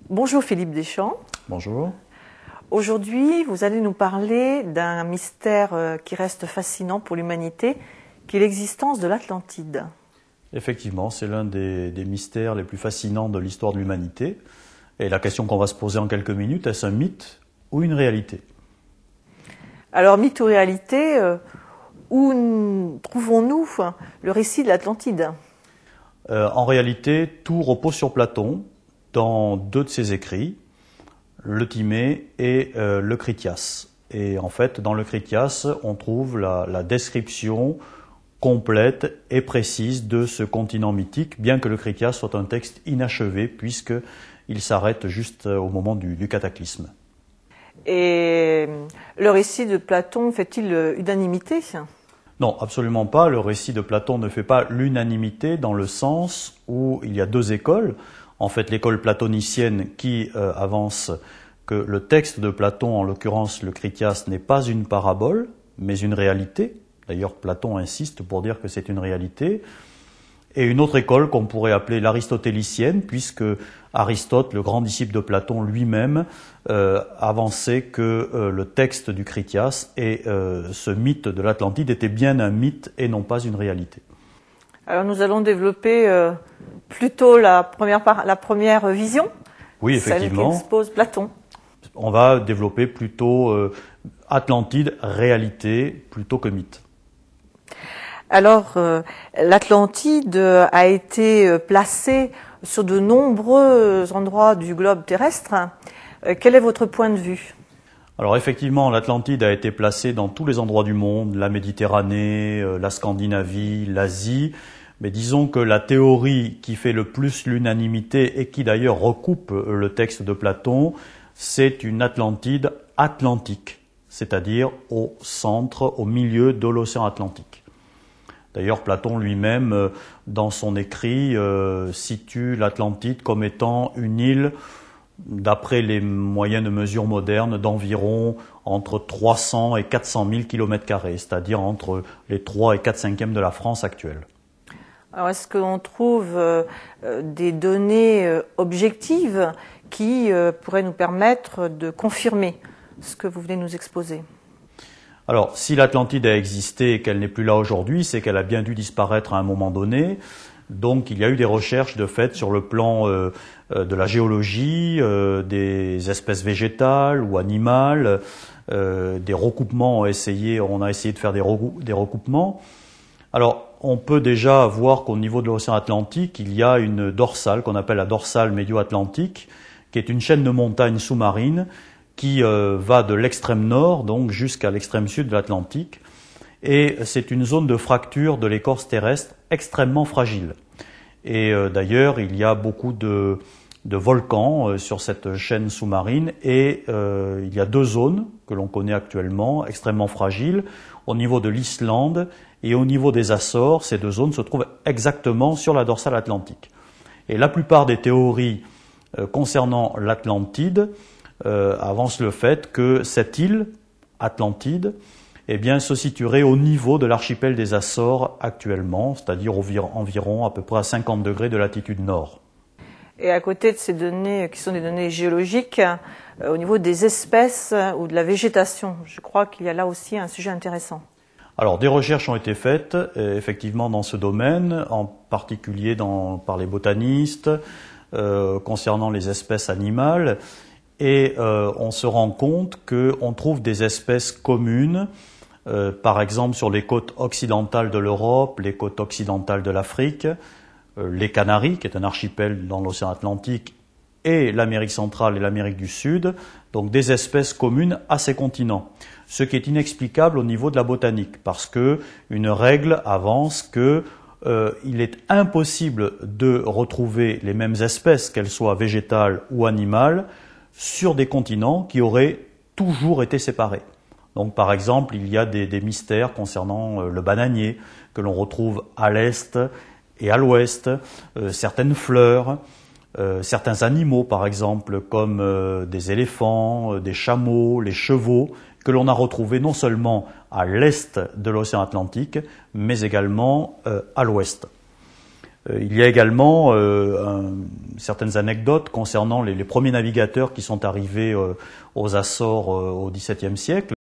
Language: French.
Bonjour Philippe Deschamps. Bonjour. Aujourd'hui, vous allez nous parler d'un mystère qui reste fascinant pour l'humanité, qui est l'existence de l'Atlantide. Effectivement, c'est l'un des mystères les plus fascinants de l'histoire de l'humanité. Et la question qu'on va se poser en quelques minutes, est-ce un mythe ou une réalité? Alors, mythe ou réalité, où trouvons-nous le récit de l'Atlantide? En réalité, tout repose sur Platon dans deux de ses écrits, le Timée et le Critias. Et en fait, dans le Critias, on trouve la description complète et précise de ce continent mythique, bien que le Critias soit un texte inachevé, puisqu'il s'arrête juste au moment du cataclysme. Et le récit de Platon fait-il unanimité? Non, absolument pas. Le récit de Platon ne fait pas l'unanimité dans le sens où il y a deux écoles. En fait, l'école platonicienne qui avance que le texte de Platon, en l'occurrence le Critias, n'est pas une parabole, mais une réalité. D'ailleurs, Platon insiste pour dire que c'est une réalité. Et une autre école qu'on pourrait appeler l'aristotélicienne, puisque Aristote, le grand disciple de Platon lui-même, avançait que le texte du Critias et ce mythe de l'Atlantide était bien un mythe et non pas une réalité. Alors nous allons développer plutôt la première vision, oui, effectivement. Celle qu'expose Platon. On va développer plutôt Atlantide, réalité, plutôt que mythe. Alors, l'Atlantide a été placée sur de nombreux endroits du globe terrestre. Quel est votre point de vue? Alors effectivement, l'Atlantide a été placée dans tous les endroits du monde, la Méditerranée, la Scandinavie, l'Asie. Mais disons que la théorie qui fait le plus l'unanimité et qui d'ailleurs recoupe le texte de Platon, c'est une Atlantide atlantique, c'est-à-dire au centre, au milieu de l'océan Atlantique. D'ailleurs, Platon lui-même, dans son écrit, situe l'Atlantide comme étant une île, d'après les moyennes de mesure modernes, d'environ entre 300 et 400 000 km², c'est-à-dire entre les 3 et 4 cinquièmes de la France actuelle. Alors, est-ce qu'on trouve des données objectives qui pourraient nous permettre de confirmer ce que vous venez de nous exposer? Alors, si l'Atlantide a existé et qu'elle n'est plus là aujourd'hui, c'est qu'elle a bien dû disparaître à un moment donné. Donc, il y a eu des recherches de fait sur le plan de la géologie, des espèces végétales ou animales, des recoupements. On a essayé de faire des recoupements. Alors, on peut déjà voir qu'au niveau de l'océan Atlantique, il y a une dorsale qu'on appelle la dorsale médio-atlantique, qui est une chaîne de montagnes sous-marines qui va de l'extrême nord donc jusqu'à l'extrême sud de l'Atlantique. Et c'est une zone de fracture de l'écorce terrestre extrêmement fragile. Et d'ailleurs, il y a beaucoup de volcans sur cette chaîne sous-marine et il y a deux zones que l'on connaît actuellement, extrêmement fragiles, au niveau de l'Islande et au niveau des Açores. Ces deux zones se trouvent exactement sur la dorsale atlantique. Et la plupart des théories concernant l'Atlantide avance le fait que cette île, Atlantide, eh bien, se situerait au niveau de l'archipel des Açores actuellement, c'est-à-dire environ à peu près à 50 degrés de latitude nord. Et à côté de ces données, qui sont des données géologiques, au niveau des espèces ou de la végétation, je crois qu'il y a là aussi un sujet intéressant. Alors, des recherches ont été faites, effectivement, dans ce domaine, en particulier par les botanistes, concernant les espèces animales. Et on se rend compte qu'on trouve des espèces communes, par exemple sur les côtes occidentales de l'Europe, les côtes occidentales de l'Afrique, les Canaries, qui est un archipel dans l'océan Atlantique, et l'Amérique centrale et l'Amérique du Sud, donc des espèces communes à ces continents. Ce qui est inexplicable au niveau de la botanique, parce que une règle avance que il est impossible de retrouver les mêmes espèces, qu'elles soient végétales ou animales, sur des continents qui auraient toujours été séparés. Donc par exemple, il y a des mystères concernant le bananier, que l'on retrouve à l'est et à l'ouest, certaines fleurs, certains animaux par exemple, comme des éléphants, des chameaux, les chevaux, que l'on a retrouvés non seulement à l'est de l'océan Atlantique, mais également à l'ouest. Il y a également certaines anecdotes concernant les premiers navigateurs qui sont arrivés aux Açores au XVIIe siècle.